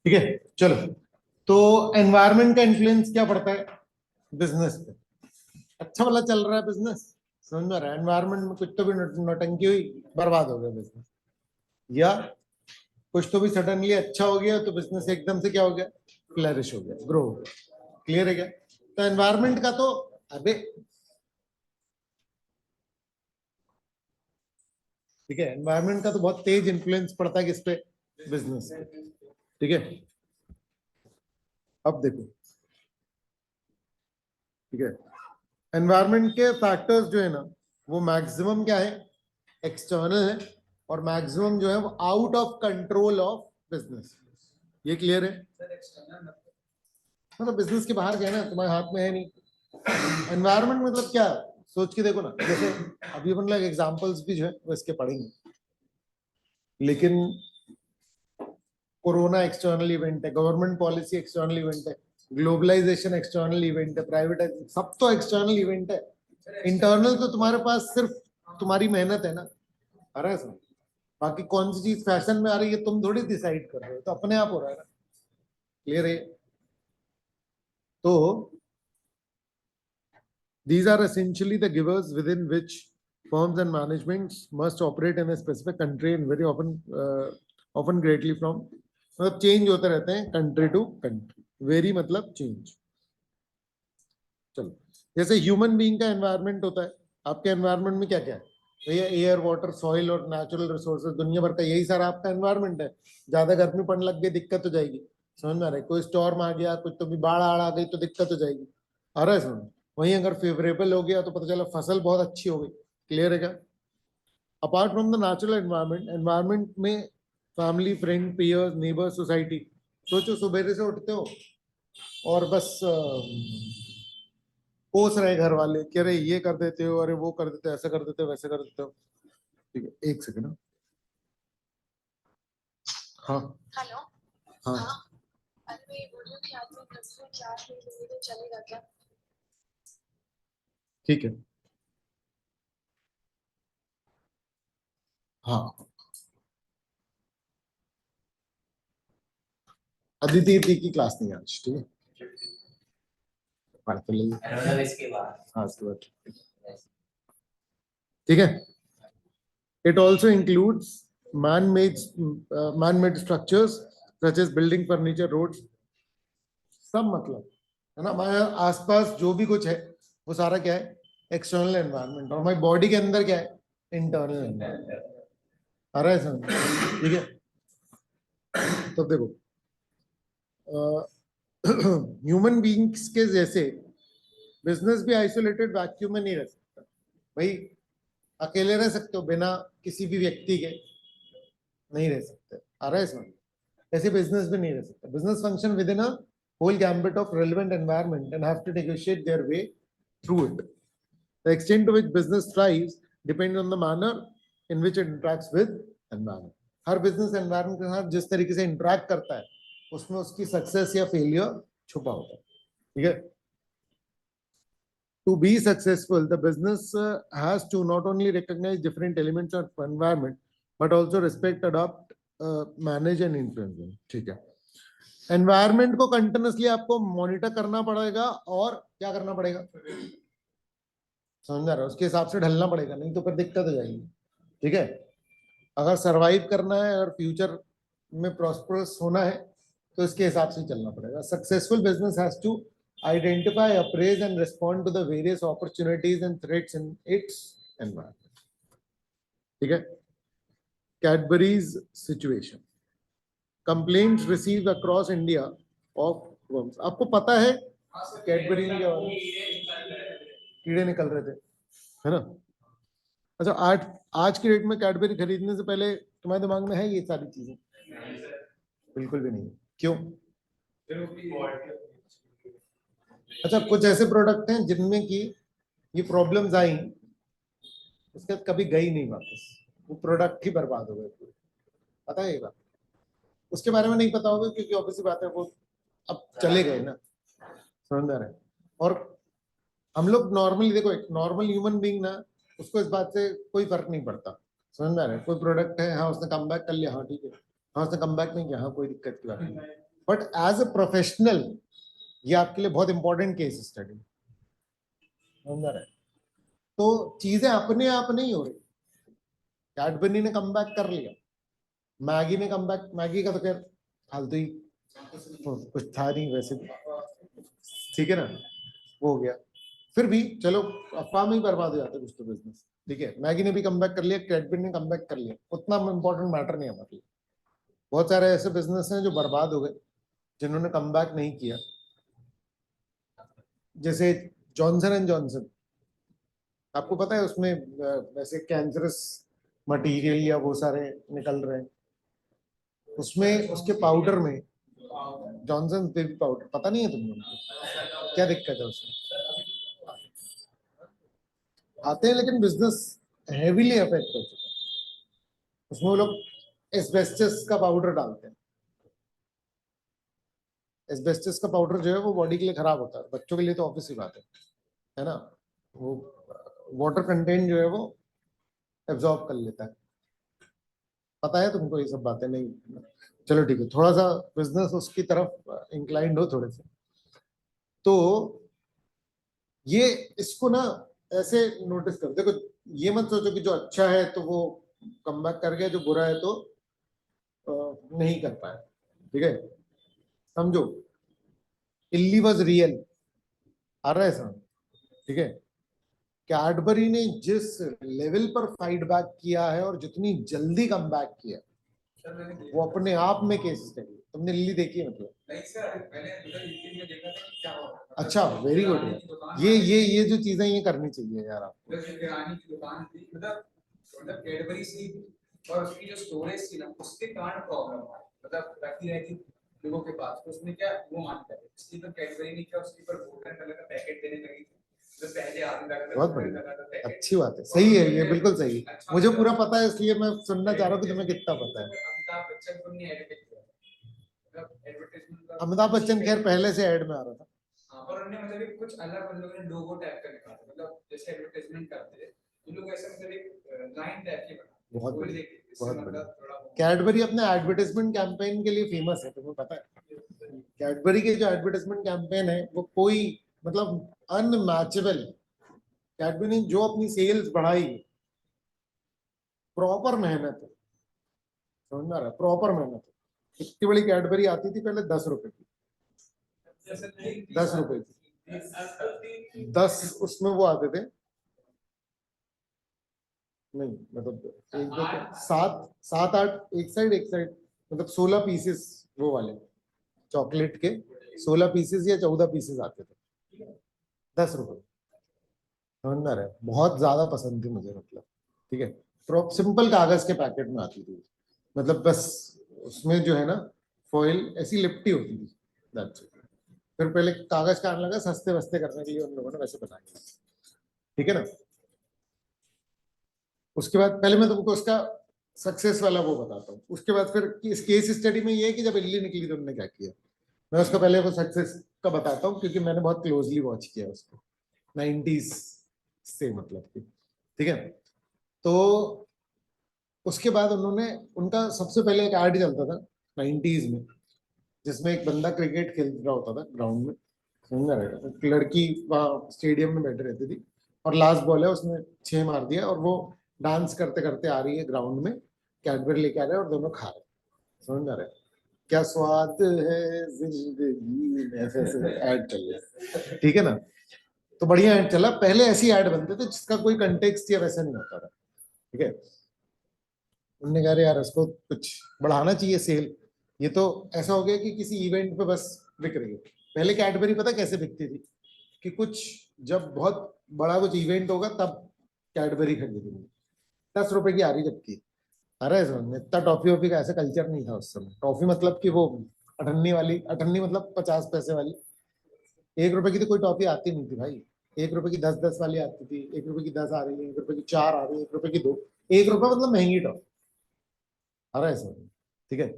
ठीक है, चलो। तो एनवायरनमेंट का इन्फ्लुएंस क्या पड़ता है बिजनेस पे? अच्छा वाला चल रहा है बिजनेस, समझ में आ रहा है, एनवायरनमेंट में कुछ तो भी नौटंकी हुई, बर्बाद हो गया बिजनेस। या कुछ तो भी सडनली अच्छा हो गया तो बिजनेस एकदम से क्या हो गया, फ्लरिश हो गया, ग्रो हो गया। क्लियर है क्या? तो एनवायरनमेंट का तो अबे ठीक है, एनवायरनमेंट का तो बहुत तेज इन्फ्लुएंस पड़ता है किस पे, बिजनेस पे। ठीक है, अब देखो, ठीक है, एनवायरनमेंट के फैक्टर्स जो है ना, वो मैक्सिमम क्या है, एक्सटर्नल है, और मैक्सिमम जो है वो out of control of business. ये क्लियर है? मतलब बिजनेस के बाहर क्या है ना, तुम्हारे हाथ में है नहीं। एनवायरनमेंट मतलब क्या, सोच के देखो ना, जैसे अभी अपन लोग एग्जांपल्स भी जो है वो इसके पढ़ेंगे, लेकिन कोरोना एक्सटर्नल इवेंट है, गवर्नमेंट पॉलिसी एक्सटर्नल इवेंट है, ग्लोबलाइजेशन एक्सटर्नल इवेंट है, प्राइवेटाइजेशन, सब तो एक्सटर्नल इवेंट है। इंटरनल तो तुम्हारे पास सिर्फ तुम्हारी मेहनत है ना, आ रहा है समझ? बाकी कौन सी चीज फैशन में आ रही है तुम थोड़ी डिसाइड कर रहे हो, तो अपने आप हो रहा है ना। क्लियर है? तो these are essentially the givers within which firms and managements must operate in a specific country and very often greatly from, मतलब चेंज होते रहते हैं कंट्री टू कंट्री, वेरी मतलब चेंज। चलो, जैसे ह्यूमन बीइंग का एनवायरनमेंट होता है, आपके एनवायरनमेंट में क्या क्या है भैया? एयर, वाटर, सॉइल और नेचुरल रिसोर्सेज, दुनिया भर का यही सारा आपका एनवायरनमेंट है। ज्यादा गर्मी पड़ने लग गई दिक्कत हो जाएगी, समझ में आ रहा है? कोई स्टॉर्म आ गया, कुछ तो भी बाढ़ आड़ आ गई तो दिक्कत हो जाएगी, आ रहा है समझ? वहीं अगर फेवरेबल हो गया तो पता चला फसल बहुत अच्छी हो गई। क्लियर है क्या? Apart from the natural environment, environment में family, friend, peers, neighbour, society. सोचो सुबह से उठते हो और बस कोस रहे घर वाले कि अरे ये कर देते हो, अरे वो कर देते हो, ऐसा कर देते हो, वैसे कर देते हो। ठीक है, एक सेकंड। हाँ हेलो। हाँ हाँ। अरे मैं ये बोल रही हूँ कि आज मैं 10 से 4 मिनट लूंगी तो चलेगा क्या? ठीक है। हाँ, अदिति की क्लास नहीं है आज, ठीक है, पढ़ तो लीजिए। इसके बाद, हाँ इसके बाद, ठीक है। It also includes man-made man-made structures such as building, furniture, roads, सब मतलब है ना, हमारे आसपास जो भी कुछ है वो सारा क्या है, एक्सटर्नल एनवायरनमेंट, और हमारी बॉडी के अंदर क्या है, इंटरनल एनवायरनमेंट। आ रहा है समझ? ठीक है, तो देखो, ह्यूमन बीइंग्स के जैसे बिजनेस भी आइसोलेटेड वैक्यूम में नहीं रह सकता भाई। अकेले रह सकते हो बिना किसी भी व्यक्ति के? नहीं रह सकते, आ रहा है समझ? ऐसे बिजनेस भी नहीं रह सकता। Business function within a whole gambit of relevant environment and have to negotiate their way through it. The extent to which business thrives depends on the manner in which it interacts with environment. हर business environment के साथ जिस तरीके से interact करता है उसमें उसकी सक्सेस या फेलियर छुपा होता है। ठीक है, to be successful, the business has to not only recognize different elements of environment, but also respect, adopt, manage and influence them. ठीक है, एनवायरमेंट को कंटिन्यूसली आपको मॉनिटर करना पड़ेगा और क्या करना पड़ेगा, समझ रहे हो? उसके हिसाब से ढलना पड़ेगा, नहीं तो फिर दिक्कत हो जाएगी। ठीक है, अगर सरवाइव करना है और फ्यूचर में प्रॉस्परस होना है तो इसके हिसाब से चलना पड़ेगा। Successful business has to identify, appraise and respond to the various opportunities and threats in its environment. ठीक है, Cadbury's situation, complaints received across India of worms। आपको पता है कैडबरी में क्या हो रहा है? कीड़े निकल रहे थे, है ना? अच्छा, आज की डेट में कैडबरी खरीदने से पहले तुम्हारे दिमाग में है ये सारी चीजें? बिल्कुल भी नहीं। क्यों? अच्छा, कुछ ऐसे प्रोडक्ट हैं जिनमें की ये प्रॉब्लम्स आई, उसके बाद कभी गई नहीं वापस, वो प्रोडक्ट ही बर्बाद हो गए पूरे। पता है ये बात? उसके बारे में नहीं पता होगा क्योंकि ऑब्वियसली बात है वो अब चले गए ना, समझ में आ रहा है? और हम लोग नॉर्मली देखो, एक नॉर्मल ह्यूमन बीइंग ना, उसको इस बात से कोई फर्क नहीं पड़ता, समझ में आ रहा है? कोई प्रोडक्ट है, हाँ उसने कम बैक कर लिया, हाँ ठीक है, हाँ उसने कम बैक नहीं किया, हाँ कोई दिक्कत की बात नहीं, बट एज अ प्रोफेशनल ये आपके लिए बहुत इंपॉर्टेंट केस स्टडी समझ रहे हैं। तो चीजें अपने आप नहीं हो रही। कैडबरी ने कम बैक कर लिया, मैगी ने कम बैक, मैगी का तो खैर फालतू ही कुछ था नहीं वैसे भी, ठीक है ना, वो हो गया। फिर भी चलो अफवाह में ही बर्बाद हो जाता है कुछ तो बिजनेस, ठीक है। मैगी ने भी कम बैक कर लिया, कैडबरी ने कम बैक कर लिया, उतना इंपॉर्टेंट मैटर नहीं है हमारे लिए। बहुत सारे ऐसे बिजनेस हैं जो बर्बाद हो गए जिन्होंने कम बैक नहीं किया, जैसे जॉनसन एंड जॉनसन। आपको पता है उसमें वैसे कैंसरस मटेरियल या वो सारे निकल रहे हैं, उसमें उसके पाउडर में जॉनसन बेबी पाउडर, पता नहीं है तुम लोगों को क्या दिक्कत है उसमें? आते हैं लेकिन बिजनेस हेवीली अफेक्ट हो चुका है। उसमें वो लोग एस्बेस्टस का पाउडर डालते हैं। एस्बेस्टस का पाउडर जो है वो बॉडी के लिए खराब होता है, बच्चों के लिए तो ऑब्वियस सी बात है ना। वो वाटर कंटेंट जो है वो एब्जॉर्ब कर लेता है। पता है तुमको ये सब बातें? नहीं, चलो ठीक है, थोड़ा सा बिजनेस उसकी तरफ इंक्लाइंड हो थोड़े से। तो ये इसको ना ऐसे नोटिस कर देखो, ये मत सोचो कि जो अच्छा है तो वो कम बैक कर गया, जो बुरा है तो नहीं कर पाया, ठीक है। समझो, इल्ली वॉज रियल, आ रहा है समझ, ठीक है। कैडबरी ने जिस लेवल पर फाइट बैक किया है और जितनी जल्दी कम बैक किया, वो अपने आप में केस स्टडी। तुमने लिल्ली देखी है मतलब? नहीं सर, मैंने उधर यूट्यूब में देखा था कि क्या हो रहा है। अच्छा, वेरी गुड। ये जो चीजें ये करनी चाहिए यार आपको। किराने की दुकान थी, मतलब कैडबरी सी, और उसकी जो स्टोरेज थी ना उसके कारण प्रॉब्लम हुआ, मतलब रखी रहती लोगों के पास, तो उसमें क्या वो मानता है इसलिए तो कैडबरी ने क्या उसके ऊपर गोल्डन कलर का पैकेट देने लगी थी, जो पहले आदमी लगा था। बहुत बढ़िया, अच्छी बात है, सही है, ये बिल्कुल सही है। मुझे पूरा पता है इसलिए मैं सुनना चाह रहा हूँ कि तुम्हें कितना पता है। अमिताभ बच्चन को नहीं एडिट किया, एडवर्टाइजमेंट। अमिताभ बच्चन खैर पहले से ऐड में आ रहा था। हाँ, पर उन्होंने मतलब एक कुछ अलग उन लोगों ने लोगो टाइप का निकाला, मतलब जैसे एडवर्टाइजमेंट करते हैं उन लोग ऐसे मतलब एक लाइन टाइप की बना। बहुत बढ़िया, बहुत बढ़िया। कैडबरी अपने एडवर्टाइजमेंट कैंपेन के लिए फेमस है, तुम्हें पता है? कैडबरी के जो एडवर्टाइजमेंट कैंपेन है वो कोई मतलब अनमैचेबल। कैडबरी ने जो अपनी सेल्स बढ़ाई, प्रॉपर मेहनत है, समझ में आ रहा है? प्रॉपर मेहनत है। इतनी बड़ी कैडबरी आती थी पहले 10 रुपए की, 10 रुपए की, 10 उसमें वो आते थे, नहीं मतलब एक दो सात सात आठ एक साइड, मतलब 16 पीसेस वो वाले चॉकलेट के, 16 पीसेस या 14 पीसेस आते थे, 10 रुपए। समझ में आ रहा है? बहुत ज्यादा पसंद थी मुझे, मतलब ठीक है। सिंपल कागज के पैकेट में आती थी, मतलब बस उसमें जो है ना फॉइल ऐसी लिपटी होती थी, that's it। फिर पहले कागज का आने लगा सस्ते वस्ते करने के लिए उन लोगों ने वैसे बनाया, ठीक है ना। उसके बाद पहले मैं तुमको उसका सक्सेस वाला वो बताता हूँ, उसके बाद फिर इस केस स्टडी में ये है कि जब इल्ली निकली तो उन्होंने क्या किया। मैं उसका पहले वो सक्सेस का बताता हूँ क्योंकि मैंने बहुत क्लोजली वॉच किया उसको 90s से, मतलब कि ठीक है। तो उसके बाद उन्होंने, उनका सबसे पहले एक एड चलता था 90s में, जिसमें एक बंदा क्रिकेट खेल रहा होता था ग्राउंड में, समझ रहेगा, एक लड़की वहाँ स्टेडियम में बैठे रहती थी और लास्ट बॉल है उसने 6 मार दिया और वो डांस करते करते आ रही है ग्राउंड में, कैडबरी लेके आ रहे हैं और दोनों खा रहे हैं, समझ आ रहा है? क्या स्वाद है जिंदगी में, ऐसे ऐसे ऐड चल रहा, ठीक है ना। तो बढ़िया ऐड चला, पहले ऐसी ऐड बनते थे जिसका कोई कंटेक्स्ट या वैसा नहीं होता था, ठीक है। उन्होंने कहा यार इसको कुछ बढ़ाना चाहिए सेल, ये तो ऐसा हो गया कि किसी इवेंट पे बस बिक रही है। पहले कैडबरी पता कैसे बिकती थी कि कुछ जब बहुत बड़ा कुछ इवेंट होगा तब कैडबरी खरीदेंगे, 10 रुपए की आ रही जबकि, अरे समझ में, इतना टॉफी वॉफी का ऐसा कल्चर नहीं था उस समय। टॉफी मतलब कि वो अठन्नी वाली, अठन्नी मतलब 50 पैसे वाली, 1 रुपए की तो कोई टॉफी आती नहीं थी भाई। 1 रुपए की 10-10 वाली आती थी, 1 रुपए की 10 आ रही है, 1 रुपए की 4 आ रही है, 1 रुपए की 2, 1 रुपए मतलब महंगी टॉफी, आ रहा है समझ में, ठीक है।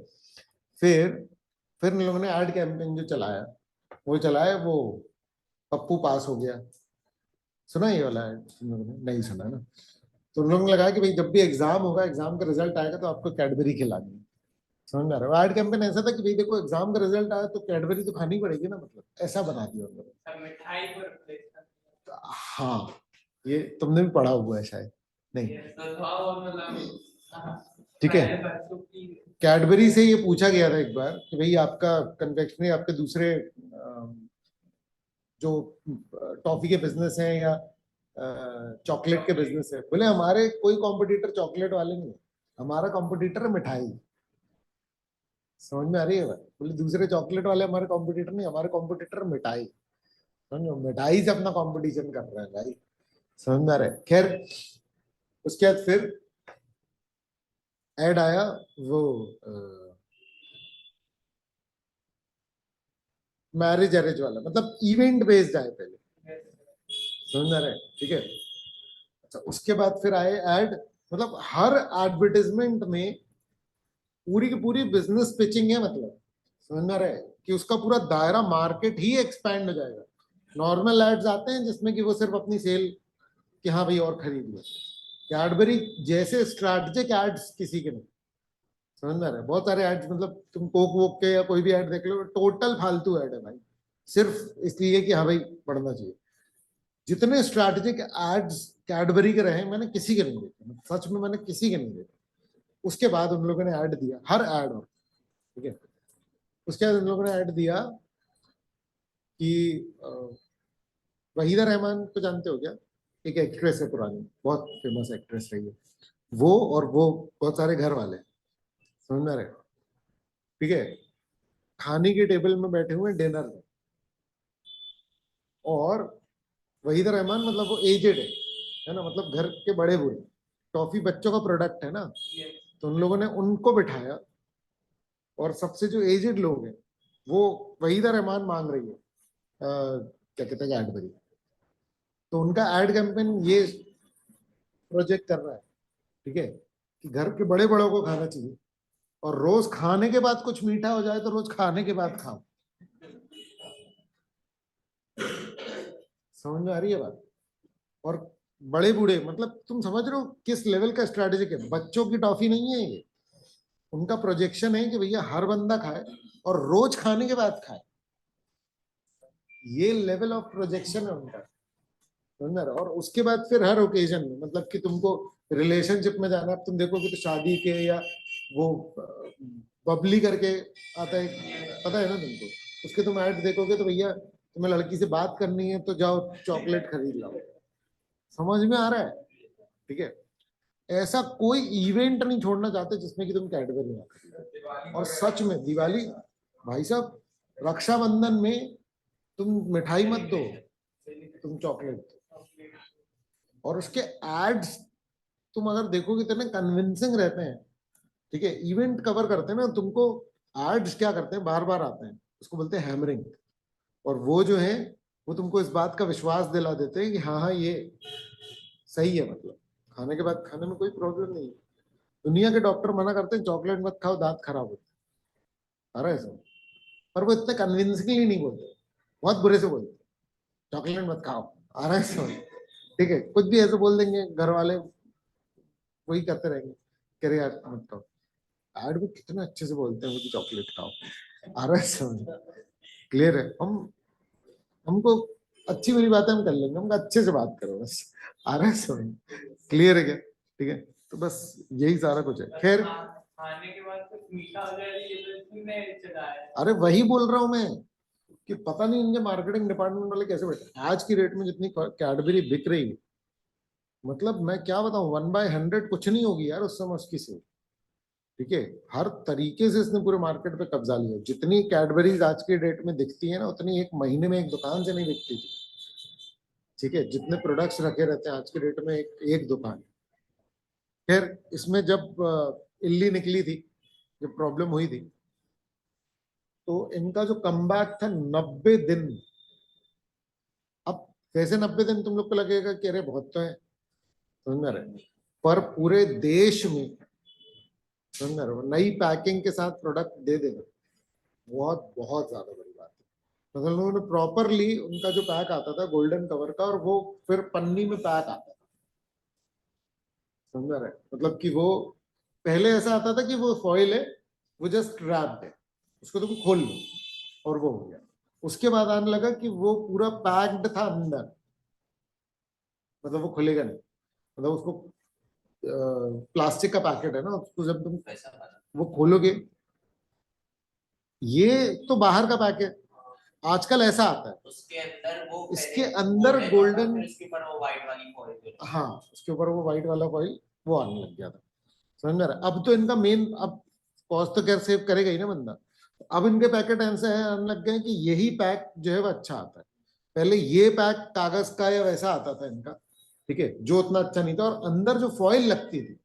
फिर फिर इन लोगों ने एड कैंपेन जो चलाया, वो चलाया वो पप्पू पास हो गया, सुना ये वाला एड तुम लोगों ने? नहीं सुना ना। तो उन लोगों ने लगाया कि भाई जब भी एग्जाम होगा, एग्जाम का रिजल्ट आएगा तो आपको कैडबरी खिलानी है, समझ में आ रहा है? एड कैंपेन ऐसा था कि भाई देखो एग्जाम का रिजल्ट आया तो कैडबरी तो खानी पड़ेगी ना, मतलब ऐसा बना दिया उन लोगों सर मिठाई को रिप्लेस कर ने। हाँ, ये तुमने भी पढ़ा हुआ है शायद, नहीं? दिया सर। और मतलब ठीक है, पहले बच्चों की कैडबरी से ये पूछा गया था एक बार कि भाई आपका कन्फेक्शनरी, आपके दूसरे जो टॉफी के बिजनेस है या चॉकलेट के बिजनेस है, बोले हमारे कोई कॉम्पिटिटर चॉकलेट वाले नहीं है, हमारा कॉम्पिटिटर है मिठाई। समझ में आ रही है बात? बोले दूसरे चॉकलेट वाले हमारे कॉम्पिटिटर नहीं, हमारे कॉम्पिटिटर मिठाई। समझो, मिठाई से अपना कंपटीशन कर रहे हैं भाई। समझ में आ रहा है? खैर, उसके बाद फिर ऐड आया वो मैरिज अरेज वाला, मतलब इवेंट बेस्ड आए पहले। समझ में आ रहा है? ठीक है। अच्छा, उसके बाद फिर आए ऐड, मतलब हर एडवर्टाइजमेंट में पूरी की पूरी बिजनेस पिचिंग है, मतलब समझ में आ रहा है कि उसका पूरा दायरा मार्केट ही एक्सपैंड हो जाएगा। नॉर्मल एड्स आते हैं जिसमें कि वो सिर्फ अपनी सेल, कि हाँ भाई और खरीद लो। कैडबरी जैसे स्ट्रैटेजिक एड्स किसी के नहीं। समझ में आ रहा है? बहुत सारे एड्स, मतलब तुम कोक वोक के या कोई भी ऐड देख लो, टोटल फालतू ऐड है भाई, सिर्फ इसलिए कि हाँ भाई बढ़ना चाहिए। जितने स्ट्रैटेजिक एड्स कैडबरी के रहे, मैंने किसी के नहीं देखे, सच में मैंने किसी के नहीं देखे। उसके बाद उन लोगों ने ऐड दिया, हर ऐड और, ठीक है, उसके बाद उन लोगों ने ऐड दिया कि वहीदा रहमान को जानते हो क्या? एक एक्ट्रेस है पुरानी, बहुत फेमस एक्ट्रेस रही है वो, और वो बहुत सारे घर वाले, समझ में आ रहे हैं? ठीक है, खाने के टेबल में बैठे हुए डिनर में, और वहीदा रहमान मतलब वो एजेड है ना, मतलब घर के बड़े बूढ़े, टॉफी बच्चों का प्रोडक्ट है ना, तो उन लोगों ने उनको बिठाया, और सबसे जो एजेड लोग हैं वो वहीदा रहमान मांग रही है क्या कहते हैं कैडबरी, तो उनका एड कैंपेन ये प्रोजेक्ट कर रहा है, ठीक है, कि घर के बड़े बड़ों को खाना चाहिए, और रोज खाने के बाद कुछ मीठा हो जाए तो रोज खाने के बाद खाओ। समझ में आ रही है बात? और बड़े बूढ़े, मतलब तुम समझ रहे हो किस लेवल का स्ट्रैटेजिक है? बच्चों की टॉफी नहीं है ये, उनका प्रोजेक्शन है कि भैया हर बंदा खाए और रोज खाने के बाद खाए। ये लेवल ऑफ प्रोजेक्शन है उनका, समझ रहे हो? और उसके बाद फिर हर ओकेजन में, मतलब कि तुमको रिलेशनशिप में जाना है, अब तुम देखोगे तो शादी के या वो बबली करके आता है, पता है ना तुमको? उसके तुम ऐड देखोगे तो भैया तुम्हें लड़की से बात करनी है तो जाओ चॉकलेट खरीद लाओ। समझ में आ रहा है? ठीक है, ऐसा कोई इवेंट नहीं छोड़ना चाहते जिसमें कि तुम कैडबरी ना। और सच में दिवाली, भाई साहब, रक्षाबंधन में तुम मिठाई मत दो, तुम चॉकलेट दो। और उसके एड्स तुम अगर देखोगे तो ना कन्विंसिंग रहते हैं। ठीक है, इवेंट कवर करते हैं ना तुमको, एड्स क्या करते हैं, बार बार आते हैं, उसको बोलते हैं हैमरिंग। और वो जो है वो तुमको इस बात का विश्वास दिला देते हैं कि हाँ हाँ ये सही है, मतलब खाने के बाद खाने में कोई प्रॉब्लम नहीं है। दुनिया के डॉक्टर मना करते हैं चॉकलेट मत खाओ, दांत खराब होते हैं, आ रहा है सब, पर वो इतने कन्विंसिंगली नहीं बोलते, बहुत बुरे से बोलते चॉकलेट मत खाओ, आ रहा है समझ? ठीक है, कुछ भी ऐसे बोल देंगे घर वाले, वही करते रहेंगे, कह रहे यार मत खाओ। ऐड में कितने अच्छे से बोलते हैं वो, चॉकलेट खाओ, आ रहा है समझ? क्लियर है? हमको अच्छी वाली बातें हम कर लेंगे, हमको अच्छे से बात करो बस, आ रहा है समझ? क्लियर है क्या? ठीक है, तो बस यही सारा कुछ है। खैर, खाने के बाद कुछ मीठा हो जाए ये तो इसमें चला है। अरे वही बोल रहा हूँ मैं कि पता नहीं इनके मार्केटिंग डिपार्टमेंट वाले कैसे बैठे। आज की रेट में जितनी कैडबरी बिक रही है, मतलब मैं क्या बताऊं, 1/100 कुछ नहीं होगी यार उस समय उसकी सेल। ठीक है, हर तरीके से इसने पूरे मार्केट पे कब्जा लिया। जितनी कैडबरीज आज के डेट में दिखती है ना, उतनी एक महीने में एक दुकान से नहीं दिखती थी। ठीक है, जितने प्रोडक्ट्स रखे रहते हैं आज के डेट में एक दुकान। खैर, इसमें जब इल्ली निकली थी, जब प्रॉब्लम हुई थी, तो इनका जो कमबैक था 90 दिन। अब कैसे 90 दिन? तुम लोग को लगेगा कि अरे बहुत तो है, समझ में आ रहा है? पर पूरे देश में, समझ में आ रहा है, नई पैकिंग के साथ प्रोडक्ट दे देना बहुत बहुत ज्यादा बड़ी बात है। मतलब उन्होंने प्रॉपरली, उनका जो पैक आता था गोल्डन कवर का, और वो फिर पन्नी में पैक आता था, समझ रहे? मतलब कि वो पहले ऐसा आता था कि वो फॉइल है, वो जस्ट रैप्ड है, उसको तुम खोल लो और वो हो गया। उसके बाद आने लगा कि वो पूरा पैक्ड था अंदर, मतलब वो खुलेगा नहीं, मतलब उसको प्लास्टिक का पैकेट है ना, उसको जब तुम वो खोलोगे, ये तो बाहर का पैकेट आजकल ऐसा आता है, उसके अंदर वो इसके अंदर गोल्डन, उसके ऊपर वो व्हाइट वाली फॉइल, हाँ उसके ऊपर वो व्हाइट वाला फॉइल वो आने लग गया था। समझ में आ रहा है? अब तो इनका मेन, अब कॉस्ट तो क्या सेव करेगा ही ना बंदा, अब इनके पैकेट ऐसे हैं आने लग गए कि यही पैक जो है वो अच्छा आता है। पहले ये पैक कागज का या वैसा आता था इनका, ठीक है, जो उतना अच्छा नहीं था, और अंदर जो फॉइल लगती थी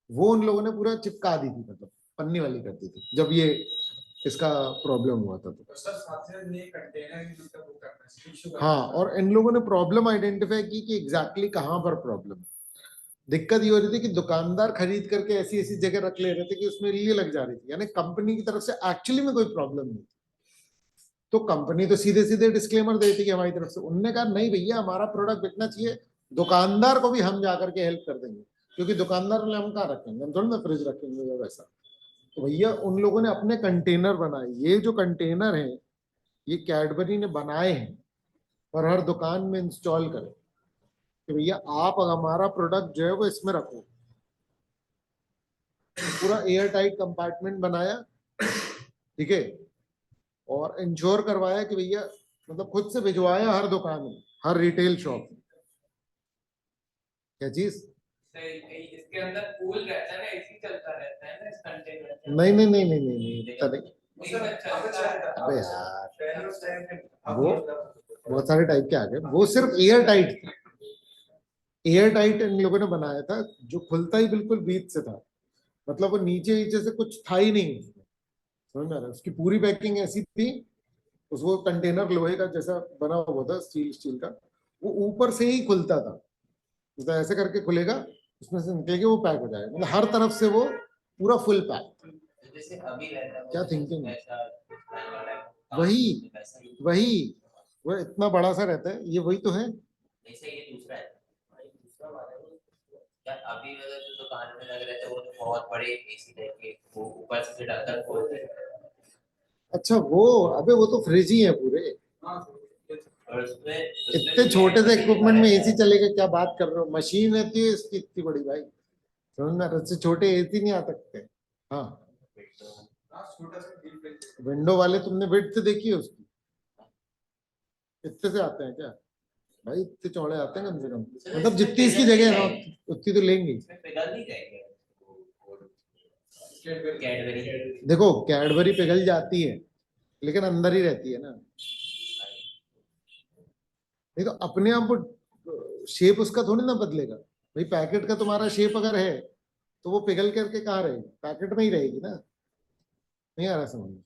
वो उन लोगों ने पूरा चिपका दी थी, मतलब पन्नी वाली कर दी थी जब ये इसका प्रॉब्लम हुआ था तो। सर साथ में ये कंटेनर भी मतलब वो करना है इशू। हाँ, और इन लोगों ने प्रॉब्लम आइडेंटिफाई की कि एग्जैक्टली कहाँ पर प्रॉब्लम है। दिक्कत ये हो रही थी कि दुकानदार खरीद करके ऐसी ऐसी जगह रख ले रहे थे कि उसमें इल्ली लग जा रही थी, यानी कंपनी की तरफ से एक्चुअली में कोई प्रॉब्लम नहीं थी। तो कंपनी तो सीधे सीधे डिस्क्लेमर देती कि हमारी तरफ से, उनने कहा नहीं भैया हमारा प्रोडक्ट बिकना चाहिए, दुकानदार को भी हम जाकर के हेल्प कर देंगे, क्योंकि दुकानदार ने हम कहाँ रखेंगे, हम थोड़ी ना फ्रिज रखेंगे या वैसा। तो भैया उन लोगों ने अपने कंटेनर बनाए, ये जो कंटेनर है ये कैडबरी ने बनाए हैं और हर दुकान में इंस्टॉल करें कि भैया आप हमारा प्रोडक्ट जो है वो इसमें रखो। पूरा एयर टाइट कंपार्टमेंट बनाया, ठीक है, और इंश्योर करवाया कि भैया, मतलब खुद से भिजवाया हर दुकान में, हर रिटेल शॉप में। क्या चीज? इसके अंदर कूल रहता है ना, एसी चलता रहता है ना इस कंटेनर। नहीं नहीं नहीं नहीं नहीं नहीं, इतना नहीं। अबे अबे यार वो बहुत सारे टाइप के आ गए, वो सिर्फ एयर टाइट था, एयर टाइट इन लोगों ने बनाया था जो खुलता ही बिल्कुल बीच से था, मतलब वो नीचे नीचे से कुछ था ही नहीं उसमें। समझ में आ रहा है? उसकी पूरी पैकिंग ऐसी थी, उसको कंटेनर लोहे का जैसा बना हुआ था, स्टील स्टील का, वो ऊपर से ही खुलता था, मतलब ऐसे करके खुलेगा, उसमें से निकलेगा वो पैक हो जाएगा, मतलब हर तरफ से वो पूरा फुल पैक। जैसे अभी रहता है क्या थिंकिंग है? ऐसा वही वही वो इतना बड़ा सा रहता है, ये वही तो है। जैसे ये दूसरा है, दूसरा वाला है क्या? अभी वाला जो दुकान में लग रहा था वो तो बहुत बड़े एसी टाइप के, वो ऊपर से ढक्कन खोलते हैं। अच्छा वो, अबे वो तो फ्रिज ही है पूरे, और उसमें इतने छोटे से इक्विपमेंट में एसी चलेगा, क्या बात कर रहे हो, मशीन रहती है इसकी इतनी बड़ी भाई, समझ में आ रहा है? इससे छोटे एसी नहीं आ सकते। हाँ, छोटा सा डील पे विंडो वाले तुमने विड्थ देखी है उसकी, इतने से आते हैं क्या भाई, इतने चौड़े आते हैं कम से कम, मतलब जितनी इसकी जगह है ना उतनी तो लेंगे। इसमें पिघल नहीं जाएंगे कैडबरी? देखो कैडबरी पिघल जाती है लेकिन अंदर ही रहती है ना, नहीं तो अपने आप वो शेप उसका थोड़ी ना बदलेगा भाई, पैकेट का तुम्हारा शेप अगर है तो वो पिघल करके कहाँ रहेगी, पैकेट में ही रहेगी ना। नहीं आ रहा समझ में?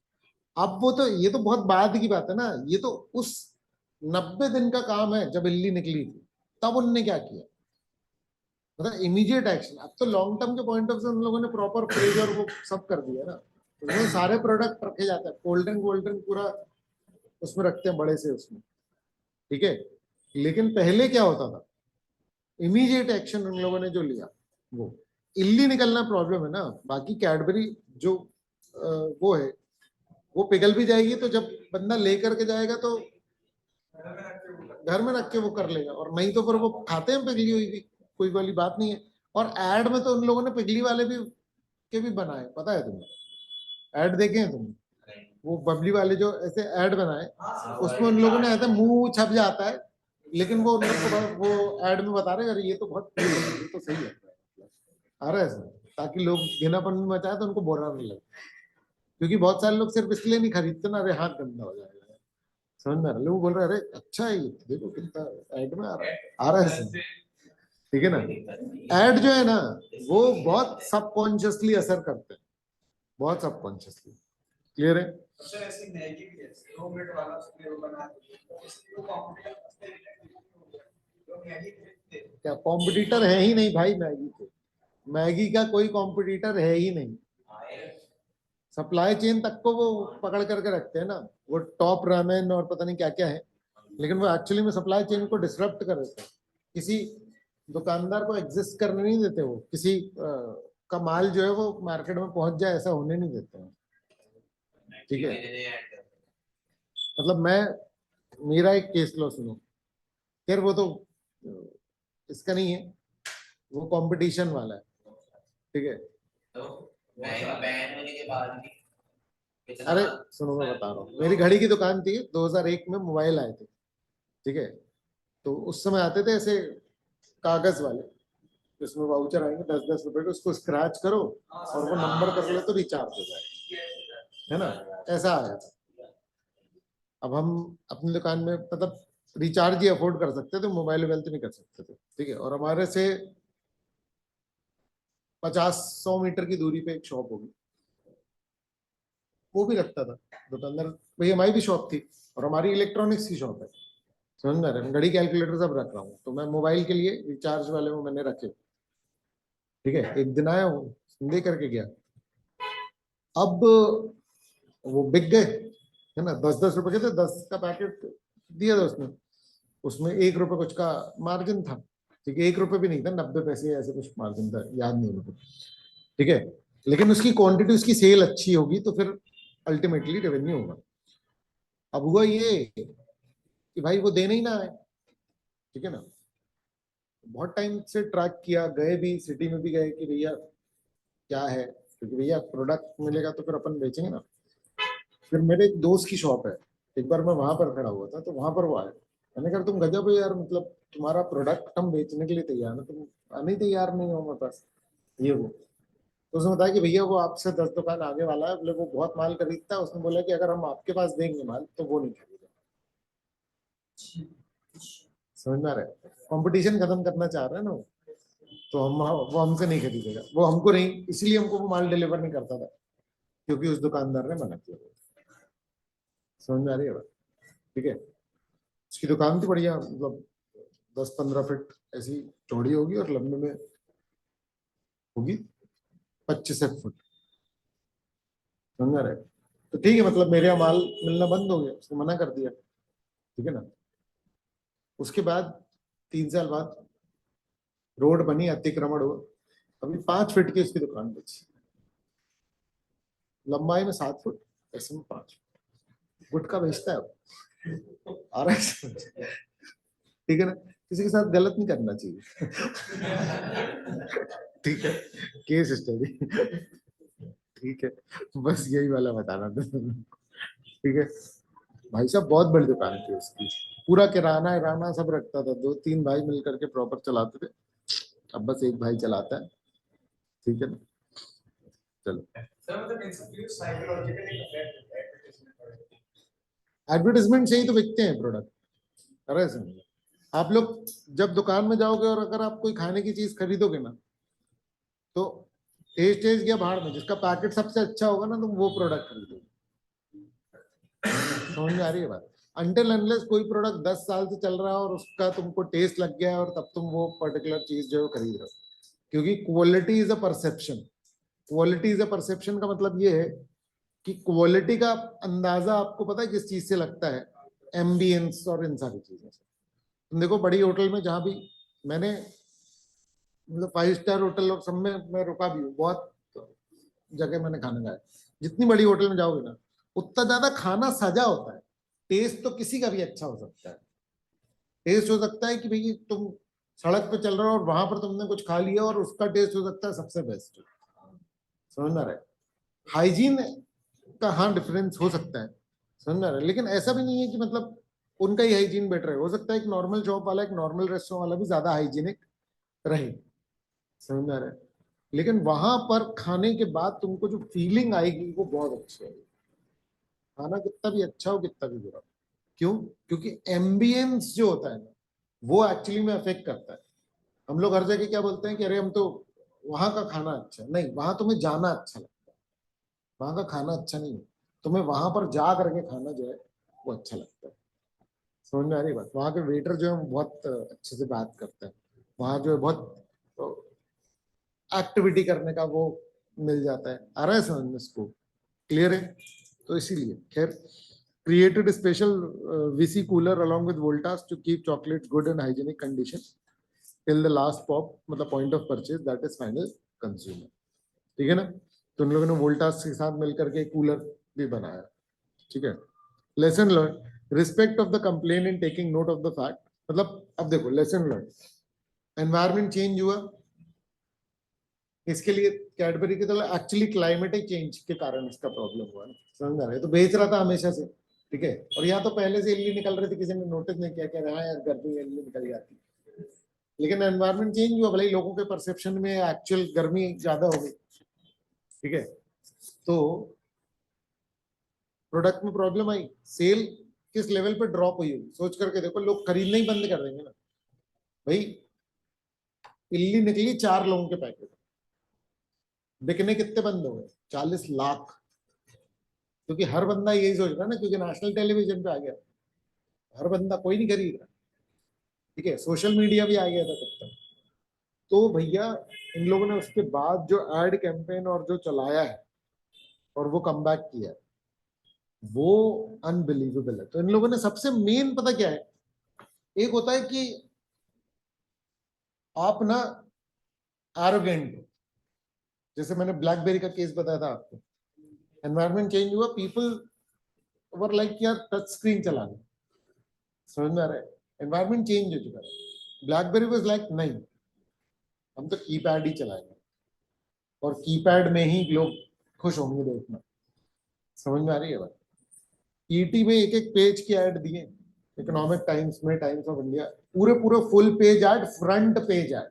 अब वो तो, ये तो बहुत बाद की बात है ना, ये तो उस 90 दिन का काम है जब इल्ली निकली थी, तब उनने क्या किया, मतलब इमीडिएट एक्शन। अब तो लॉन्ग टर्म के पॉइंट ऑफ से उन लोगों ने प्रॉपर फ्रिज और वो सब कर दिया ना, उसमें सारे प्रोडक्ट रखे जाते हैं, कोल्ड ड्रिंक वोल्ड ड्रिंक पूरा उसमें रखते हैं बड़े से उसमें, ठीक है। लेकिन पहले क्या होता था, इमीडिएट एक्शन उन लोगों ने जो लिया, वो इल्ली निकलना प्रॉब्लम है ना, बाकी कैडबरी जो वो है वो पिघल भी जाएगी, तो जब बंदा लेकर के जाएगा तो घर में रख के वो कर लेगा, और नहीं तो फिर वो खाते हैं पिघली हुई भी, कोई वाली बात नहीं है। और एड में तो उन लोगों ने पिघली वाले भी के भी बनाए, पता है तुम्हें, एड देखे हैं तुमने, वो बबली वाले जो ऐसे ऐड बनाए, उसमें उन लोगों ने ऐसे मुंह छप जाता है, लेकिन वो उन लोग को वो ऐड में बता रहे अरे ये तो बहुत, ये तो सही है आ रहा है इसमें, ताकि लोग घिनापन में मचाए तो उनको बुरा नहीं लगे, क्योंकि बहुत सारे लोग सिर्फ इसलिए नहीं खरीदते ना, अरे हाथ गंदा हो जाएगा, समझ में आ रहा है? लोग बोल रहे हैं अरे अच्छा है ये, देखो कितना ऐड में आ रहा है इसमें, ठीक है ना। ऐड जो है ना वो बहुत सबकॉन्शियसली असर करते हैं, बहुत सबकॉन्शियसली, क्लियर है? सर ऐसी मैगी भी है 2 मिनट वाला उसमें वो बना तो इसलिए वो कॉम्पिटिटर लोग मैगी खरीदते हैं। क्या कॉम्पिटिटर है ही नहीं भाई मैगी के, मैगी का कोई कॉम्पिटिटर है ही नहीं, सप्लाई चेन तक को वो पकड़ करके रखते हैं ना, वो टॉप रामेन और पता नहीं क्या क्या है, लेकिन वो एक्चुअली में सप्लाई चेन को डिसरप्ट कर देते हैं, किसी दुकानदार को एग्जिस्ट करने नहीं देते, वो किसी का माल जो है वो मार्केट में पहुंच जाए ऐसा होने नहीं देते हैं। ठीक है। धीरे-धीरे ऐड कर। मतलब मैं, मेरा एक केस लो सुनो, फिर वो तो इसका नहीं है, वो कंपटीशन वाला है, ठीक है। तो बैन होने के बाद भी कितना अरे सुनो, मैं बता रहा हूँ, मेरी घड़ी की दुकान थी, 2001 में मोबाइल आए थे, ठीक है। तो उस समय आते थे ऐसे कागज वाले, जिसमें वाउचर आएंगे 10-10 रुपए के, उसको स्क्रैच करो और वो नंबर कर लो तो रिचार्ज हो जाए, है ना, ऐसा आया था। अब हम अपनी दुकान में मतलब रिचार्ज ही अफोर्ड कर सकते थे, मोबाइल वोबाइल तो नहीं कर सकते थे, ठीक है। और हमारे से 50-100 मीटर की दूरी पे एक शॉप होगी, वो भी रखता था दुकानदार भाई, हमारी भी शॉप थी और हमारी इलेक्ट्रॉनिक्स की शॉप है, समझ में आ रहा है। घड़ी कैलकुलेटर सब रख रहा हूँ, तो मैं मोबाइल के लिए रिचार्ज वाले में मैंने रखे, ठीक है। एक दिन आया हूँ, दे करके गया, अब वो बिक गए, है ना, 10-10 रुपए के थे, 10 का पैकेट दिया था उसने, उसमें 1 रुपए कुछ का मार्जिन था, ठीक है। 1 रुपए भी नहीं था, 90 पैसे ऐसे कुछ मार्जिन था, याद नहीं मुझे, ठीक है। लेकिन उसकी क्वांटिटी, उसकी सेल अच्छी होगी तो फिर अल्टीमेटली रेवेन्यू होगा। अब हुआ ये कि भाई वो देने ही ना आए, ठीक है ना। बहुत टाइम से ट्रैक किया, गए भी सिटी में भी गए कि भैया क्या है, क्योंकि भैया प्रोडक्ट मिलेगा तो फिर अपन बेचेंगे ना। फिर मेरे एक दोस्त की शॉप है, एक बार मैं वहां पर खड़ा हुआ था, तो वहां पर वो आए, मैंने कहा तुम गजब हो यार, मतलब तुम्हारा प्रोडक्ट हम बेचने के लिए तैयार है, तुम आने ही तैयार नहीं हो हमारे पास, ये वो। तो उसने बताया कि भैया वो आपसे 10 दुकान आगे वाला है, बोले वो बहुत माल खरीदता है, उसने बोला कि अगर हम आपके पास देंगे माल तो वो नहीं खरीदेगा। समझ में आ रहा है, कंपटीशन खत्म करना चाह रहा है ना वो। तो हम, वो हमसे नहीं खरीदेगा, वो हमको नहीं, इसलिए हमको वो माल डिलीवर नहीं करता था, क्योंकि उस दुकानदार ने मना किया। समझ में आ रही है बात, ठीक है। उसकी दुकान थी बढ़िया, मतलब 10-15 फीट ऐसी चौड़ी होगी और लंबे में होगी 25 फुट, समझ में आ रहा है। तो ठीक है, मतलब मेरे यहाँ माल मिलना बंद हो गया, उसने मना कर दिया, ठीक है ना। उसके बाद 3 साल बाद रोड बनी, अतिक्रमण हुआ, अभी 5 फीट की उसकी दुकान बची, लंबाई में 7 फुट, ऐसे में 5 गुटखा बेचता है वो। आ रहा है समझ? ठीक है ना, किसी के साथ गलत नहीं करना चाहिए। ठीक है, केस स्टडी, ठीक है, बस यही वाला बताना था, ठीक है। भाई साहब बहुत बड़ी दुकान थी उसकी, पूरा किराना इराना सब रखता था, 2-3 भाई मिलकर के प्रॉपर चलाते थे, अब बस एक भाई चलाता है, ठीक है ना। चलो, सर मतलब बेसिकली साइकोलॉजिकल एक इफेक्ट है एडवर्टाइजमेंट पर। एडवर्टीजमेंट से ही तो बिकते हैं प्रोडक्ट, अरे समझ, आप लोग जब दुकान में जाओगे और अगर आप कोई खाने की चीज खरीदोगे ना, तो टेस्ट टेस्ट या बाहर में जिसका पैकेट सबसे अच्छा होगा ना, तुम वो प्रोडक्ट खरीदोगे। समझ में आ रही है बात। अनटिल अनलेस कोई प्रोडक्ट 10 साल से चल रहा है और उसका तुमको टेस्ट लग गया है, और तब तुम वो पर्टिकुलर चीज जो है वो खरीद रहे हो, क्योंकि quality is a perception. Quality is a perception का मतलब ये है कि क्वालिटी का अंदाजा आपको पता है किस चीज से लगता है, एम्बियंस और इन सारी चीजों से। तुम देखो बड़ी होटल में, जहां भी मैंने मतलब 5 स्टार होटल और सब में मैं रुका भी हूँ, बहुत जगह मैंने खाना खाया, जितनी बड़ी होटल में जाओगे ना, उतना ज्यादा खाना सजा होता है। टेस्ट तो किसी का भी अच्छा हो सकता है, टेस्ट हो सकता है कि भाई तुम सड़क पे चल रहे हो और वहां पर तुमने कुछ खा लिया और उसका टेस्ट हो सकता है सबसे बेस्ट, समझ में आ रहा है। हाइजीन का हाँ डिफरेंस हो सकता है, समझ में आ रहा है, लेकिन ऐसा भी नहीं है कि मतलब उनका ही हाइजीन बेटर है, हो सकता है एक नॉर्मल शॉप वाला, एक नॉर्मल रेस्टोरेंट वाला भी ज्यादा हाइजीनिक रहे, समझ में आ रहा है। लेकिन वहां पर खाने के बाद तुमको जो फीलिंग आएगी वो बहुत अच्छी आएगी, खाना कितना भी अच्छा हो कितना भी बुरा हो। क्यों? क्योंकि एम्बियंस जो होता है ना, वो एक्चुअली में अफेक्ट करता है। हम लोग हर जगह क्या बोलते हैं कि अरे हम तो वहां का खाना अच्छा है, नहीं, वहां तुम्हें जाना अच्छा लगता है, वहां का खाना अच्छा नहीं है, तुम्हें वहां पर जा करके खाना जो है वो अच्छा लगता है। समझ में आ रही है बात। वहां के वेटर जो है वो बहुत अच्छे से बात करते हैं, वहां जो है बहुत एक्टिविटी करने का वो मिल जाता है, आ रहा है समझ में, इसको क्लियर है। तो इसीलिए खैर, created a special VC cooler along with Voltas to keep chocolates good and hygienic condition till the last pop, मतलब point of purchase, that is final consumer, ठीक है ना। तो उन लोगों ने वोल्टास के साथ मिलकर के कूलर भी बनाया। ठीक है, lesson learn, respect of the complain and taking note of the fact. मतलब अब देखो लेसन लर्न, एनवायरमेंट चेंज हुआ, इसके लिए कैडबरी के तो एक्चुअली क्लाइमेटिक चेंज के कारण इसका प्रॉब्लम हुआ ना, समझ आ रहा है, तो बेच रहा था हमेशा से, ठीक है, और यहाँ तो पहले से इल्ली निकल रही थी, किसी ने नोटिस नहीं किया, कह रहा है यार गर्मी में इल्ली निकल जाती, लेकिन एनवायरमेंट चेंज हुआ, भले ही लोगों के परसेप्शन में एक्चुअल गर्मी ज्यादा हो गई, ठीक है, तो प्रोडक्ट में प्रॉब्लम आई, सेल किस लेवल पे ड्रॉप हुई होगी सोच करके देखो, लोग खरीदना ही बंद कर देंगे ना भाई। इल्ली निकली 4 लोगों के पैकेट, बिकने कितने बंद हो गए, 40 लाख, क्योंकि हर बंदा यही सोच रहा है ना, क्योंकि नेशनल टेलीविजन पे आ गया, हर बंदा कोई नहीं खरीद रहा, ठीक है, सोशल मीडिया भी आ गया था तब तक, तो भैया इन लोगों ने उसके बाद जो एड कैंपेन और जो चलाया है और वो कम बैक किया है, वो अनबिलीवेबल है। तो इन लोगों ने सबसे मेन पता क्या है, एक होता है कि आप ना एरोगेंट हो, जैसे मैंने ब्लैकबेरी का केस बताया था आपको, एनवायरमेंट चेंज हुआ, पीपल वर लाइक यार टच स्क्रीन चलाना, समझ में आ रहा है, एनवायरमेंट चेंज हो चुका है, ब्लैकबेरी वाज लाइक नहीं, हम तो कीपैड ही चलाएंगे, और कीपैड में ही लोग खुश होंगे देखना, समझ में आ रही है बात। ईटी में एक एक पेज की ऐड दिए, इकोनॉमिक टाइम्स में, टाइम्स ऑफ इंडिया, पूरे पूरे full page add, front page add,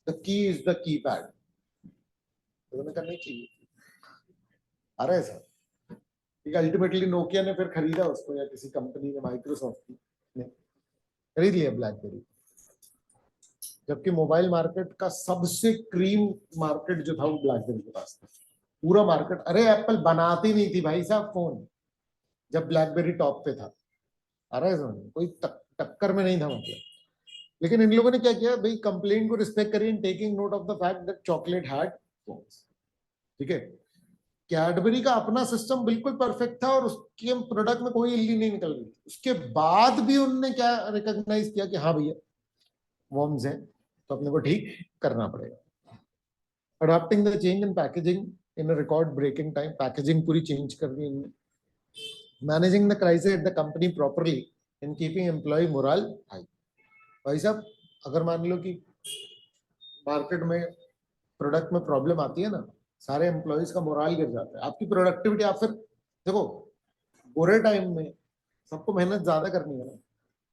the key is the keypad, तो करनी चाहिए, आ रहा है सर, ठीक है, अल्टीमेटली नोकिया ने फिर खरीदा उसको, या किसी कंपनी ने, माइक्रोसॉफ्ट ने खरीद लिया ब्लैकबेरी, जबकि मोबाइल मार्केट का सबसे क्रीम मार्केट जो था वो ब्लैकबेरी के पास था, पूरा मार्केट। अरे एप्पल बनाती नहीं थी भाई साहब फोन जब ब्लैकबेरी टॉप पे था, आ रहा है समझ, कोई टक्कर में नहीं था मतलब, लेकिन इन लोगों ने क्या किया भाई, कंप्लेंट को रिस्पेक्ट करिए, taking note of the fact that chocolate had phones, ठीक है, कैडबरी का अपना सिस्टम बिल्कुल परफेक्ट था और उसके प्रोडक्ट में कोई इल्ली नहीं निकल रही, उसके बाद भी उन्होंने क्या रिकॉग्नाइज किया कि हाँ भैया वॉर्म्स हैं, तो अपने को ठीक करना पड़ेगा। Adopting the change in packaging in record breaking time, packaging पूरी चेंज कर दी इनने, managing the crisis at the company properly in keeping employee morale high. भाई साहब अगर मान लो कि मार्केट में प्रोडक्ट में प्रॉब्लम आती है ना, सारे एम्प्लॉयज का मोरल गिर जाता है, आपकी प्रोडक्टिविटी, आप फिर देखो बुरे टाइम में सबको मेहनत ज्यादा करनी है ना,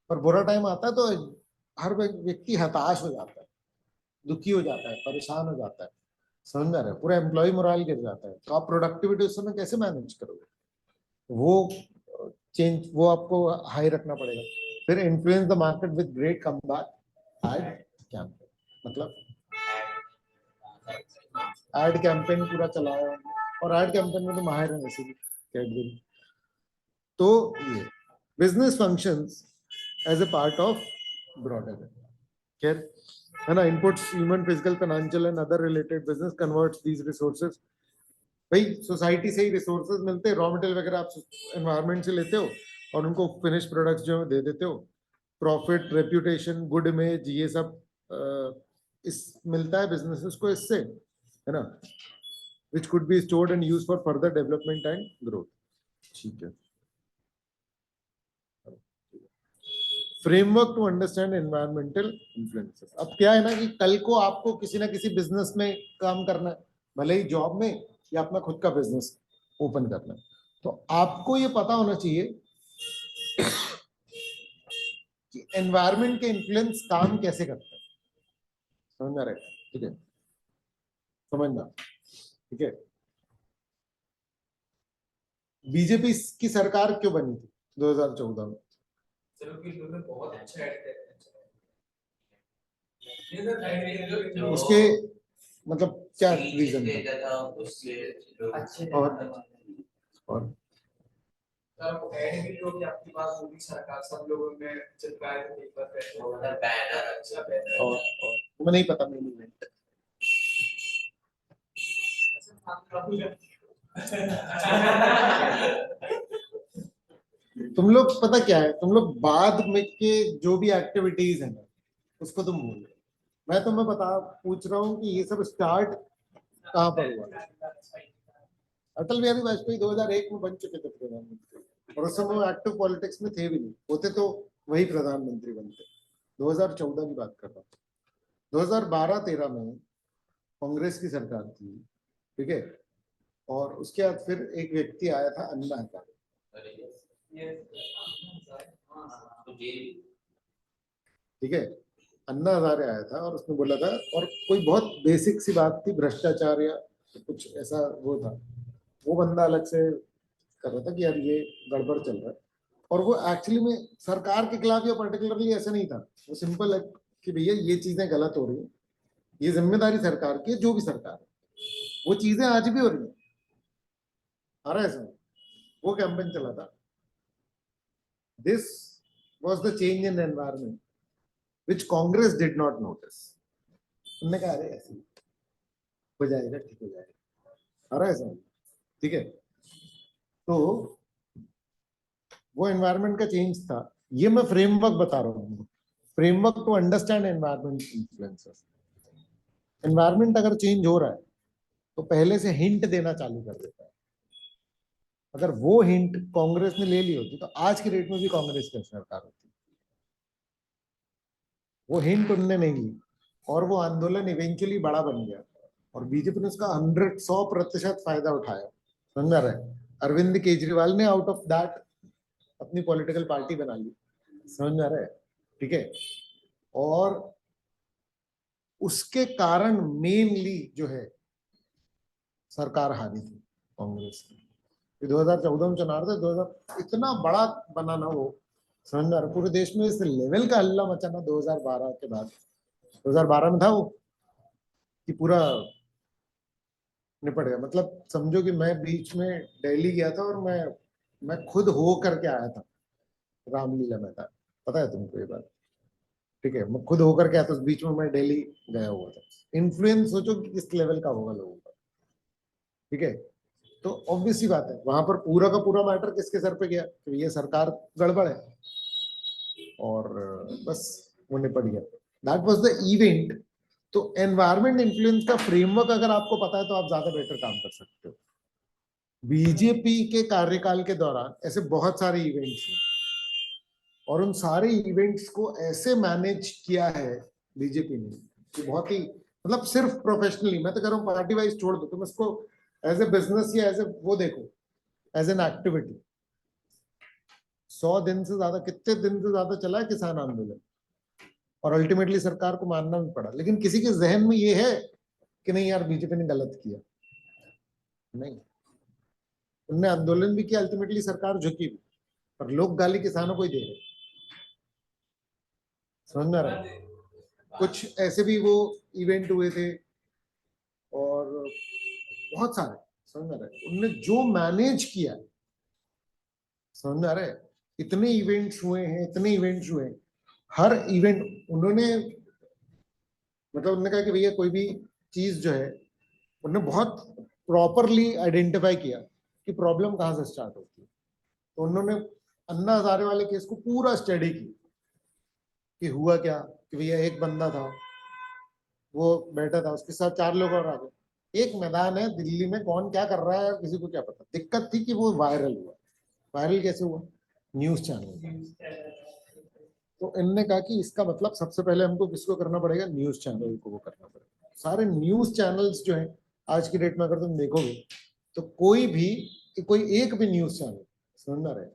पर बुरा टाइम आता है तो हर व्यक्ति हताश हो जाता है, दुखी हो जाता है, परेशान हो जाता है, समझ में आ रहा है, पूरा एम्प्लॉय मोरल गिर जाता है, तो आप प्रोडक्टिविटी उस समय कैसे मैनेज करोगे, वो चेंज, वो आपको हाई रखना पड़ेगा। फिर influence the market with great comeback ad campaign, मतलब एड कैंपेन पूरा चलाया, और एड कैंपेन में तो माहिर है वैसे भी कैडबरी। तो ये business functions as a part of broader, खैर है ना, inputs human, physical, financial and other related business converts these resources, भाई सोसाइटी से ही रिसोर्सेज मिलते हैं, रॉ मटेरियल वगैरह आप एनवायरनमेंट से लेते हो और उनको फिनिश प्रोडक्ट्स जो दे देते हो, प्रॉफिट, रेप्यूटेशन, गुड इमेज, ये सब इस मिलता है बिजनेसेस को इससे, है ना, which could be stored and used for further development and growth, ठीक है। Framework to understand environmental influences, अब क्या है ना कि कल को आपको किसी ना किसी बिजनेस में काम करना है, भले ही जॉब में या अपना खुद का बिजनेस ओपन करना है, तो आपको ये पता होना चाहिए कि एनवायरमेंट के इन्फ्लुएंस काम कैसे करता है, समझना रहेगा, ठीक है, समझना, ठीक है। बीजेपी की सरकार क्यों बनी थी 2014 में, चलो कि इन्होंने बहुत अच्छा ऐड किया, उसके मतलब क्या रीजन था, और तब ऐड भी जो कि आपकी बात होगी, सरकार सब लोगों ने चिपकाए थे पेपर पे, बैनर अच्छा बैनर, और तुम्हें नहीं पता मैनेजमेंट, तुम लोग पता क्या है, तुम लोग बाद में के जो भी एक्टिविटीज है ना उसको तुम भूल गए, मैं तुम्हें पूछ रहा हूँ कि ये सब स्टार्ट कहाँ पर हुआ, अटल बिहारी वाजपेयी 2001 में बन चुके थे प्रधानमंत्री, और उस समय वो एक्टिव पॉलिटिक्स में थे भी नहीं, होते तो वही प्रधानमंत्री बनते। 2014 की बात कर रहा हूँ। 2012-13 में कांग्रेस की सरकार थी, ठीक है, और उसके बाद फिर एक व्यक्ति आया था अन्ना हजारे, तो जेल ठीक है, अन्ना हजारे आया था और उसने बोला था, और कोई बहुत बेसिक सी बात थी, भ्रष्टाचार या कुछ ऐसा वो था, वो बंदा अलग से कर रहा था कि यार ये गड़बड़ चल रहा है, और वो एक्चुअली में सरकार के खिलाफ या पर्टिकुलरली ऐसा नहीं था, वो सिंपल है कि भैया ये चीजें गलत हो रही है, ये जिम्मेदारी सरकार की है, जो भी सरकार है, वो चीजें आज भी हो रही है, आ रहा है समझ, वो कैंपेन चला था। This was the change in environment which Congress did not notice. उन्होंने कहा अरे ऐसे हो जाएगा, ठीक हो जाएगा, आ रहा है समझ, ठीक है। तो वो एनवायरमेंट का चेंज था, ये मैं फ्रेमवर्क बता रहा हूँ, framework to understand environment influences. Environment अगर चेंज हो रहा है तो पहले से हिंट देना चालू कर देता है। अगर वो हिंट कांग्रेस ने ले ली होती तो आज की डेट में भी कांग्रेस की सरकार होती। वो हिंट उनने नहीं ली और वो आंदोलन इवेंचुअली बड़ा बन गया, और बीजेपी ने उसका 100% फायदा उठाया, समझ रहे हैं। अरविंद केजरीवाल ने आउट ऑफ दैट अपनी पॉलिटिकल पार्टी बना ली, समझ में आ रहा है, ठीक है। और उसके कारण मेनली जो है सरकार हारी थी कांग्रेस की। 2014 में चुनाव थे, 2000 इतना बड़ा बना ना वो, समझ में आ रहा, पूरे देश में इस लेवल का हल्ला मचा ना 2012 के बाद। 2012 में था वो कि पूरा निपट गया, मतलब समझो कि मैं बीच में दिल्ली गया था और मैं खुद हो करके आया था, रामलीला में था, पता है तुमको ये बात, ठीक है, मैं खुद होकर के आया था, उस बीच में मैं दिल्ली गया हुआ था। इन्फ्लुएंस सोचो कि किस लेवल का होगा लोगों का, ठीक है। तो ऑब्वियस सी बात है, वहां पर पूरा का पूरा मैटर किसके सर पे गया कि ये सरकार गड़बड़ है, और बस वो निपट गया। That was the event. तो एनवायरमेंट इन्फ्लुएंस का फ्रेमवर्क अगर आपको पता है तो आप ज्यादा बेटर काम कर सकते हो। बीजेपी के कार्यकाल के दौरान ऐसे बहुत सारे इवेंट्स हैं, और उन सारे इवेंट्स को ऐसे मैनेज किया है बीजेपी ने कि बहुत ही, मतलब सिर्फ प्रोफेशनली, मैं तो कह रहा हूँ पार्टी वाइज छोड़ दो, तुम इसको एज ए बिजनेस या एज ए वो देखो, एज एन एक्टिविटी। 100 दिन से ज्यादा, कितने दिन से ज्यादा चला है किसान आंदोलन, और अल्टीमेटली सरकार को मानना भी पड़ा, लेकिन किसी के जहन में ये है कि नहीं यार बीजेपी ने गलत किया? नहीं, उनने आंदोलन भी किया, अल्टीमेटली सरकार झुकी भी, पर लोग गाली किसानों को ही दे रहे, समझ में आ रहा है। कुछ ऐसे भी वो इवेंट हुए थे, और बहुत सारे, समझ में आ रहा है, उनने जो मैनेज किया, समझ में आ रहा है। इतने इवेंट्स हुए हैं, इतने इवेंट्स हुए हैं, हर इवेंट उन्होंने, मतलब उन्होंने कहा कि भैया कोई भी चीज जो है, उन्होंने बहुत प्रॉपरली आइडेंटिफाई किया कि प्रॉब्लम कहाँ से स्टार्ट होती है। तो उन्होंने अन्ना हजारे वाले केस को पूरा स्टडी की कि हुआ क्या, कि भैया एक बंदा था, वो बैठा था, उसके साथ 4 लोग और आ गए। एक मैदान है दिल्ली में, कौन क्या कर रहा है किसी को क्या पता। दिक्कत थी कि वो वायरल हुआ। वायरल कैसे हुआ? News channel. तो इनने कहा कि इसका मतलब सबसे पहले हमको किसको करना पड़ेगा? न्यूज चैनल को वो करना पड़ेगा। सारे न्यूज चैनल्स जो है आज की डेट में अगर तुम देखोगे तो कोई एक भी न्यूज चैनल, समझना रहे,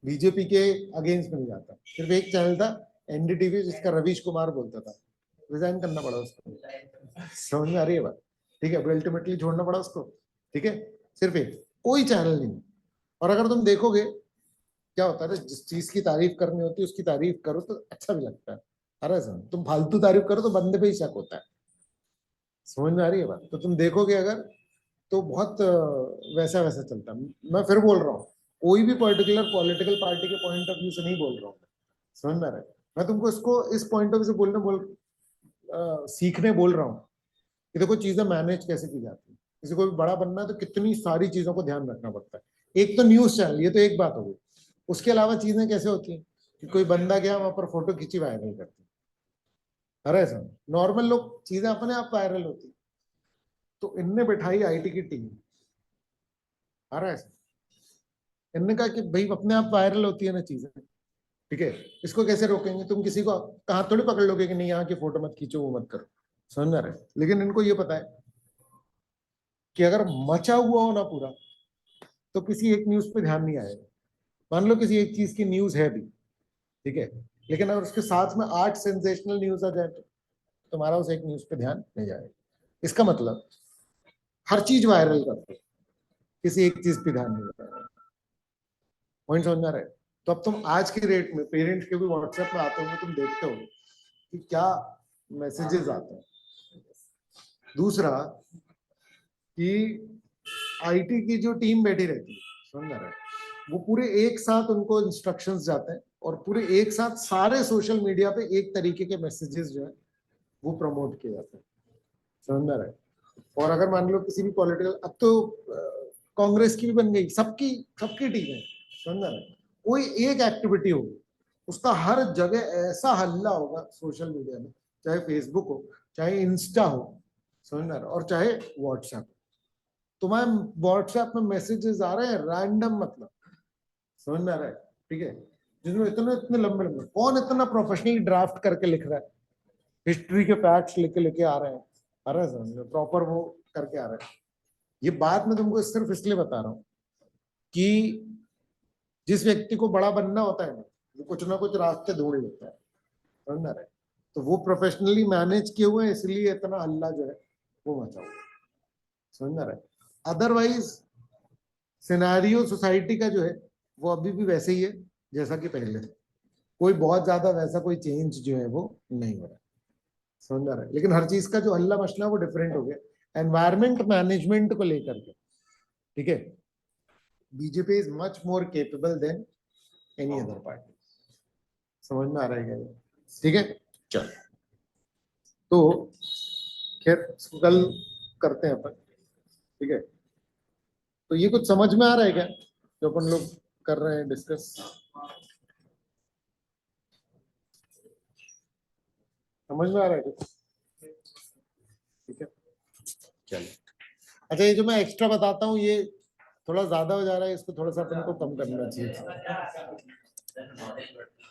बीजेपी के अगेंस्ट नहीं जाता। सिर्फ एक चैनल था एनडीटीवी, जिसका रवीश कुमार बोलता था, रिजाइन करना पड़ा उसको, समझ में आ रही है बात, ठीक है, अल्टीमेटली छोड़ना पड़ा उसको, ठीक है। सिर्फ एक, कोई चैनल नहीं। और अगर तुम देखोगे क्या होता है, जिस चीज की तारीफ करनी होती है उसकी तारीफ करो तो अच्छा भी लगता है। अरे समझ, तुम फालतू तारीफ करो तो बंदे पे ही शक होता है, समझ में आ रही है बात। तो तुम देखोगे अगर, तो बहुत वैसा वैसा चलता है। मैं फिर बोल रहा हूँ, कोई भी पर्टिकुलर पॉलिटिकल पार्टी के पॉइंट ऑफ व्यू से नहीं बोल रहा हूँ, समझ में आ रहा है। मैं तुमको इसको इस पॉइंट ऑफ व्यू से सीखने बोल रहा हूँ कि देखो चीजें मैनेज कैसे की जाती है। किसी को भी बड़ा बनना है तो कितनी सारी चीजों को ध्यान रखना पड़ता है। एक तो न्यूज चैनल, ये तो एक बात हो गई। उसके अलावा चीजें कैसे होती हैं कि कोई बंदा गया वहां पर फोटो खींची, वायरल करती, अरे सर नॉर्मल लोग, चीजें अपने आप वायरल होती। तो इनने बैठाई आईटी की टीम, आ रहा है ऐसा? इन्होंने कहा कि भाई अपने आप वायरल होती है ना चीजें, ठीक है, इसको कैसे रोकेंगे? तुम किसी को कहाँ थोड़ी पकड़ लोगे कि नहीं यहाँ की फोटो मत खींचो, वो मत करो, समझ आ रहा है? लेकिन इनको ये पता है कि अगर मचा हुआ हो ना पूरा, तो किसी एक न्यूज पे ध्यान नहीं आएगा। मान लो किसी एक चीज की न्यूज है भी, ठीक है, लेकिन अगर उसके साथ में 8 सेंसेशनल न्यूज आ जाए तो तुम्हारा उस एक न्यूज पे ध्यान नहीं जाएगा। इसका मतलब हर चीज वायरल करते, किसी एक चीज पे ध्यान नहीं जाएगा। पॉइंट समझ में आ रहा है? तो अब तुम आज के रेट में पेरेंट्स के भी व्हाट्सएप में आते होंगे, तुम देखते हो कि क्या मैसेजेस आते हैं। दूसरा कि आईटी की जो टीम बैठी रहती है, समझ में आ रहा है, वो पूरे एक साथ उनको इंस्ट्रक्शंस जाते हैं और पूरे एक साथ सारे सोशल मीडिया पे एक तरीके के मैसेजेस जो है वो प्रमोट किए जाते हैं, समझ में आ रहा है? और अगर मान लो किसी भी पॉलिटिकल, अब तो कांग्रेस की भी बन गई, सबकी सबकी टीम है, समझ में आ रहा है? कोई एक एक्टिविटी होगी, उसका हर जगह ऐसा हल्ला होगा सोशल मीडिया में, चाहे फेसबुक हो, चाहे इंस्टा हो, समझ में आ रहा है, और चाहे व्हाट्सएप। तुम्हारे व्हाट्सएप में मैसेजेस आ रहे हैं रैंडम, मतलब समझ में आ रहा है, ठीक है, जिसमें इतने इतने लंबे लंबे, कौन इतना प्रोफेशनली ड्राफ्ट करके लिख रहा है, हिस्ट्री के फैक्ट्स लेके लेके आ रहे हैं, आ रहा है समझ में, प्रॉपर वो करके आ रहे हैं। ये बात मैं तुमको सिर्फ इसलिए बता रहा हूँ कि जिस व्यक्ति को बड़ा बनना होता है ना, वो कुछ ना कुछ रास्ते ढूंढ लेता है, समझ में आ रहा है? तो वो प्रोफेशनली मैनेज किए हुए हैं, इसलिए इतना हल्ला जो है वो मचा हुआ है, समझ में आ रहा है? अदरवाइज सिनेरियो सोसाइटी का जो है वो अभी भी वैसे ही है जैसा कि पहले था। कोई बहुत ज्यादा वैसा कोई चेंज जो है वो नहीं हो रहा है, समझ में आ रहा है? लेकिन हर चीज का जो हल्ला मसला है वो डिफरेंट हो गया एनवायरमेंट मैनेजमेंट को लेकर के, ठीक है? BJP is much more capable than any other party. समझ में आ रहा है क्या ये? ठीक है, चल, तो खैर कल करते हैं अपन, ठीक है? तो ये कुछ समझ में आ रहा है क्या जो अपन लोग कर रहे हैं डिस्कस? समझ में आ रहा है कुछ? ठीक है, चलिए। अच्छा, ये जो मैं एक्स्ट्रा बताता हूँ ये थोड़ा ज्यादा हो जा रहा है, इसको थोड़ा सा अपन को कम करना चाहिए। नॉलेज बढ़ती है।